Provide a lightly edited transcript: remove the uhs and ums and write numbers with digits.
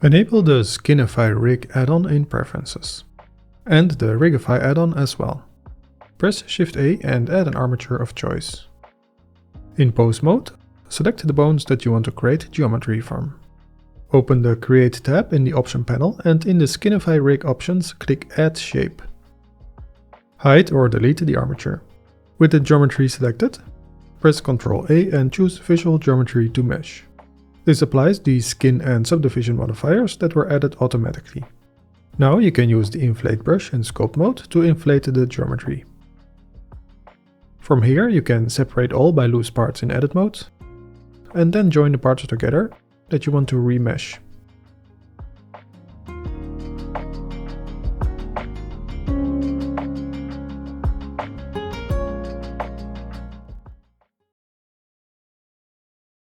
Enable the Skinify rig add-on in Preferences, and the Rigify add-on as well. Press Shift A and add an armature of choice. In Pose mode, select the bones that you want to create geometry from. Open the Create tab in the Option panel and in the Skinify rig options, click Add Shape. Hide or delete the armature. With the geometry selected, press Ctrl A and choose Visual Geometry to Mesh. This applies the skin and subdivision modifiers that were added automatically. Now you can use the Inflate brush in Sculpt mode to inflate the geometry. From here you can separate all by loose parts in Edit mode, and then join the parts together that you want to remesh.